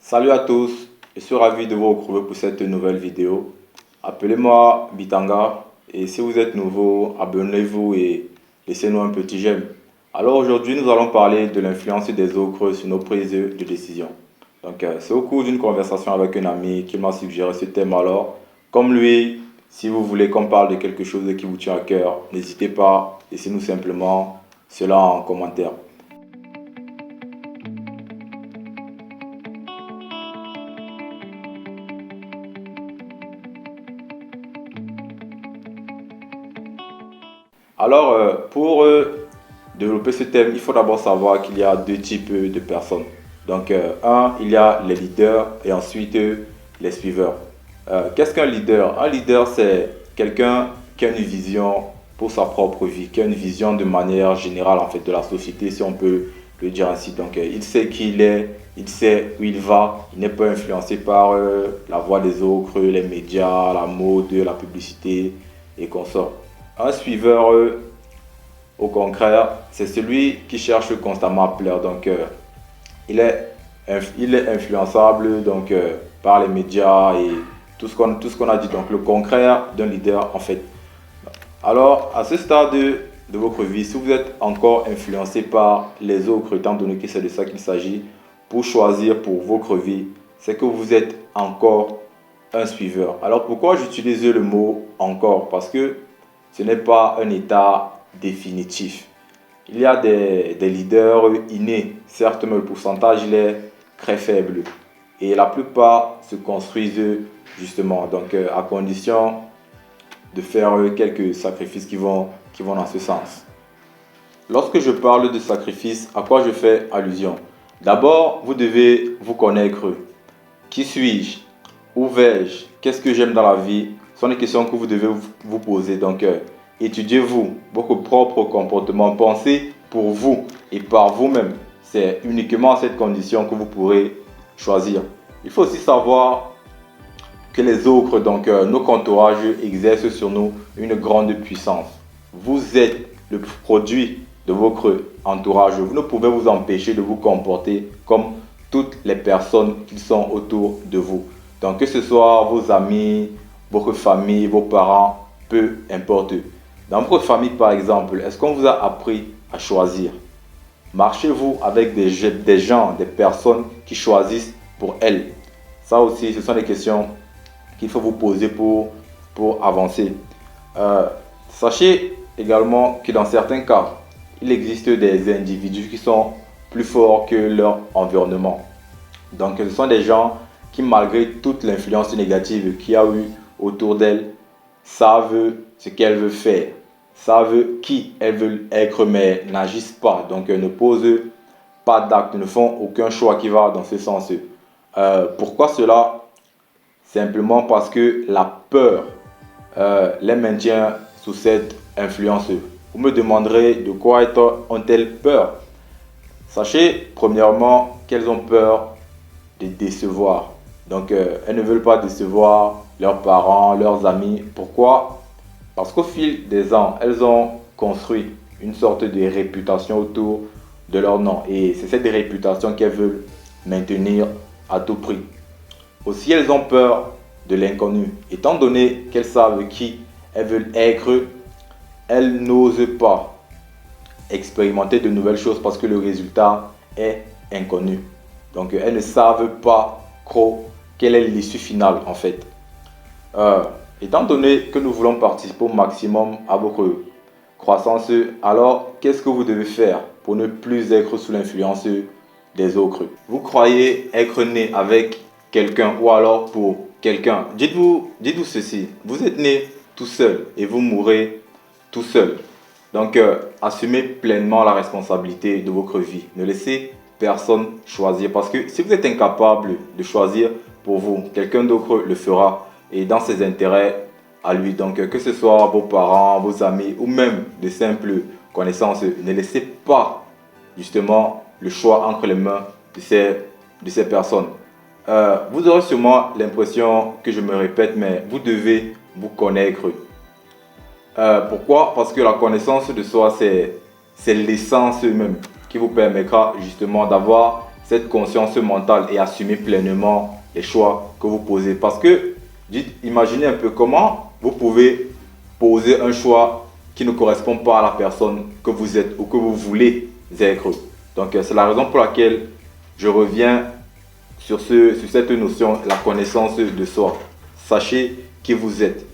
Salut à tous, je suis ravi de vous retrouver pour cette nouvelle vidéo. Appelez-moi Bitanga et si vous êtes nouveau, abonnez-vous et laissez-nous un petit j'aime. Alors aujourd'hui, nous allons parler de l'influence des autres sur nos prises de décision. C'est au cours d'une conversation avec un ami qui m'a suggéré ce thème alors. Comme lui, si vous voulez qu'on parle de quelque chose qui vous tient à cœur, n'hésitez pas, laissez-nous simplement cela en commentaire. Pour développer ce thème, il faut d'abord savoir qu'il y a deux types de personnes. Il y a les leaders et ensuite les suiveurs. Qu'est-ce qu'un leader? Un leader, c'est quelqu'un qui a une vision pour sa propre vie, qui a une vision de manière générale en fait de la société, si on peut le dire ainsi. Il sait qui il est, il sait où il va, il n'est pas influencé par la voix des autres, les médias, la mode, la publicité et consorts. Un suiveur, au contraire, c'est celui qui cherche constamment à plaire. Il est influençable par les médias et tout ce qu'on a dit. Donc, le contraire d'un leader, en fait. Alors, à ce stade de votre vie, si vous êtes encore influencé par les autres, étant donné que c'est de ça qu'il s'agit, pour choisir pour votre vie, c'est que vous êtes encore un suiveur. Alors, pourquoi j'utilise le mot encore? Parce que ce n'est pas un état définitif. Il y a des leaders innés, certes, mais le pourcentage il est très faible. Et la plupart se construisent justement, à condition de faire quelques sacrifices qui vont dans ce sens. Lorsque je parle de sacrifice, à quoi je fais allusion? D'abord, vous devez vous connaître. Qui suis-je? Où vais-je? Qu'est-ce que j'aime dans la vie? Ce sont des questions que vous devez vous poser. Étudiez-vous, votre propre comportement, pensez pour vous et par vous-même. C'est uniquement à cette condition que vous pourrez choisir. Il faut aussi savoir que les autres, nos entourages, exercent sur nous une grande puissance. Vous êtes le produit de votre entourage. Vous ne pouvez vous empêcher de vous comporter comme toutes les personnes qui sont autour de vous. Donc, que ce soit vos amis, votre famille, vos parents, peu importe. Dans votre famille, par exemple, est-ce qu'on vous a appris à choisir? Marchez-vous avec des gens, des personnes qui choisissent pour elles? Ça aussi, ce sont des questions qu'il faut vous poser pour avancer. Sachez également que dans certains cas, il existe des individus qui sont plus forts que leur environnement. Donc, ce sont des gens qui, malgré toute l'influence négative qu'il y a eu autour d'elles, savent ce qu'elles veulent faire, savent qui elles veulent être, mais n'agissent pas. Ne posent pas d'actes, ne font aucun choix qui va dans ce sens. Pourquoi cela? Simplement parce que la peur les maintient sous cette influence. Vous me demanderez de quoi ont-elles peur? Sachez premièrement qu'elles ont peur de décevoir. Elles ne veulent pas décevoir leurs parents, leurs amis. Pourquoi? Parce qu'au fil des ans, elles ont construit une sorte de réputation autour de leur nom. Et c'est cette réputation qu'elles veulent maintenir à tout prix. Aussi, elles ont peur de l'inconnu. Étant donné qu'elles savent qui elles veulent être, elles n'osent pas expérimenter de nouvelles choses parce que le résultat est inconnu. Elles ne savent pas trop quelle est l'issue finale en fait. Étant donné que nous voulons participer au maximum à votre croissance, alors qu'est-ce que vous devez faire pour ne plus être sous l'influence des autres? Vous croyez être né avec quelqu'un ou alors pour quelqu'un? Dites-vous ceci, vous êtes né tout seul et vous mourrez tout seul. Assumez pleinement la responsabilité de votre vie. Ne laissez personne choisir parce que si vous êtes incapable de choisir pour vous, quelqu'un d'autre le fera et dans ses intérêts à lui. Que ce soit vos parents, vos amis ou même de simples connaissances, ne laissez pas justement le choix entre les mains de ces personnes. Vous aurez sûrement l'impression que je me répète, mais vous devez vous connaître. Pourquoi? Parce que la connaissance de soi, c'est l'essence même qui vous permettra justement d'avoir cette conscience mentale et assumer pleinement les choix que vous posez. Parce que, imaginez un peu comment vous pouvez poser un choix qui ne correspond pas à la personne que vous êtes ou que vous voulez être. Donc, c'est la raison pour laquelle je reviens sur cette notion, la connaissance de soi. Sachez qui vous êtes.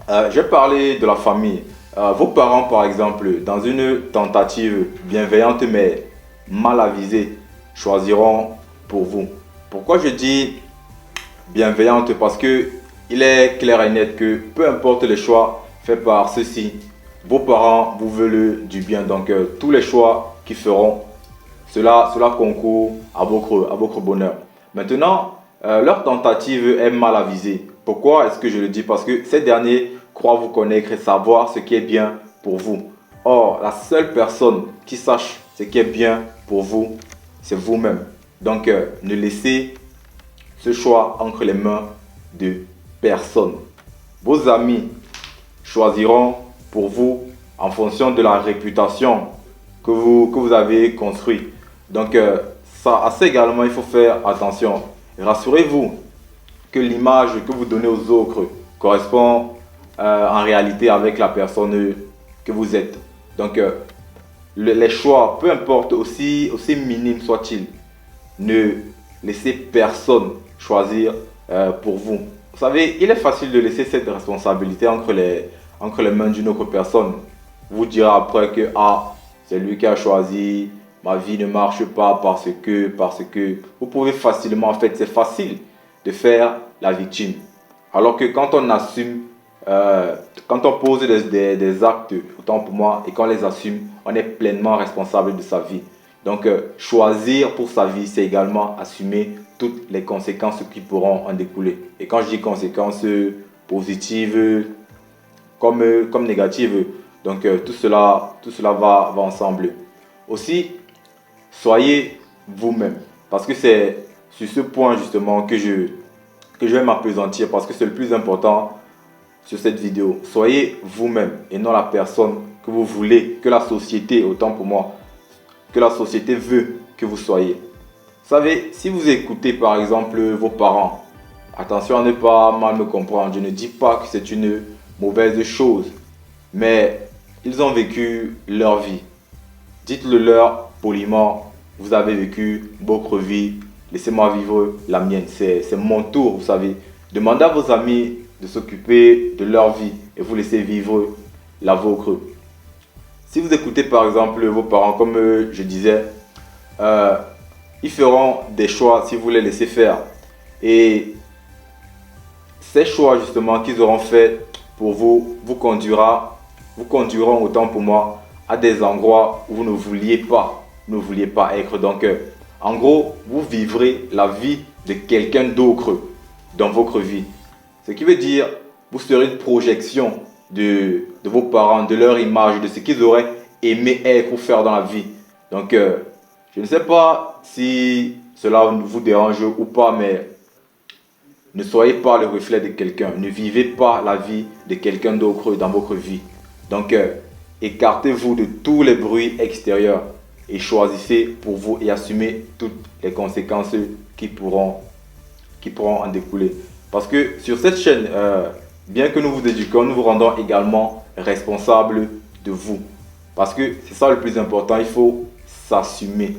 Je vais parler de la famille. Vos parents, par exemple, dans une tentative bienveillante mais mal avisée, choisiront pour vous. Pourquoi je dis bienveillante? Parce que il est clair et net que peu importe les choix faits par ceux-ci, vos parents vous veulent du bien. Donc, tous les choix qu'ils feront, cela concourt à votre bonheur. Maintenant, leur tentative est mal avisée. Pourquoi est-ce que je le dis? Parce que ces derniers croient vous connaître et savoir ce qui est bien pour vous. Or, la seule personne qui sache ce qui est bien pour vous, c'est vous-même. Donc, ne laissez ce choix entre les mains de personne. Vos amis choisiront pour vous en fonction de la réputation que vous avez construite. Donc, à ça également, il faut faire attention. Rassurez-vous que l'image que vous donnez aux autres correspond en réalité avec la personne que vous êtes. Donc, les choix, peu importe, aussi minimes soient-ils, ne laissez personne choisir pour vous. Vous savez, il est facile de laisser cette responsabilité entre les mains d'une autre personne. Vous direz après que c'est lui qui a choisi, ma vie ne marche pas parce que. Vous pouvez facilement, en fait, c'est facile de faire la victime. Alors que quand on assume, quand on pose des actes, autant pour moi, et qu'on les assume, on est pleinement responsable de sa vie. Donc, choisir pour sa vie, c'est également assumer toutes les conséquences qui pourront en découler. Et quand je dis conséquences positives comme négatives, donc tout cela va ensemble. Aussi, soyez vous-même. Parce que c'est sur ce point justement que je vais m'appesantir, parce que c'est le plus important sur cette vidéo. Soyez vous-même et non la personne que vous voulez, que la société, autant pour moi, que la société veut que vous soyez. Vous savez, si vous écoutez par exemple vos parents, attention à ne pas mal me comprendre, je ne dis pas que c'est une mauvaise chose, mais ils ont vécu leur vie. Dites-le leur poliment, vous avez vécu votre vie, laissez-moi vivre la mienne, c'est mon tour, vous savez. Demandez à vos amis de s'occuper de leur vie et vous laissez vivre la vôtre. Si vous écoutez par exemple vos parents, comme je disais, ils feront des choix si vous les laissez faire. Et ces choix justement qu'ils auront fait pour vous, vous conduiront autant pour moi à des endroits où vous ne vouliez pas être. Donc, en gros, vous vivrez la vie de quelqu'un d'autre dans votre vie. Ce qui veut dire, vous serez une projection de vos parents, de leur image, de ce qu'ils auraient aimé être ou faire dans la vie. Donc, je ne sais pas si cela vous dérange ou pas, mais ne soyez pas le reflet de quelqu'un. Ne vivez pas la vie de quelqu'un d'autre dans votre vie. Donc, écartez-vous de tous les bruits extérieurs et choisissez pour vous et assumez toutes les conséquences qui pourront en découler. Parce que sur cette chaîne, bien que nous vous éduquions, nous vous rendons également responsables de vous. Parce que c'est ça le plus important, il faut s'assumer.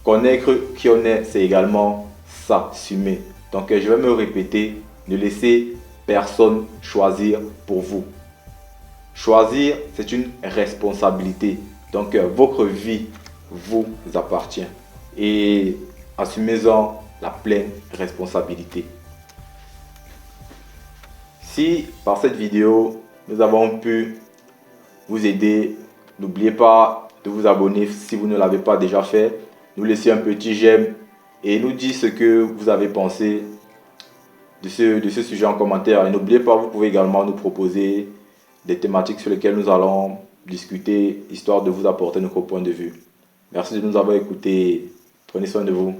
Connaître qui on est, c'est également s'assumer. Donc je vais me répéter, ne laissez personne choisir pour vous. Choisir, c'est une responsabilité. Donc votre vie vous appartient. Et assumez-en la pleine responsabilité. Si par cette vidéo, nous avons pu vous aider, n'oubliez pas de vous abonner si vous ne l'avez pas déjà fait. Nous laisser un petit j'aime et nous dire ce que vous avez pensé de ce sujet en commentaire. Et n'oubliez pas, vous pouvez également nous proposer des thématiques sur lesquelles nous allons discuter, histoire de vous apporter notre point de vue. Merci de nous avoir écoutés. Prenez soin de vous.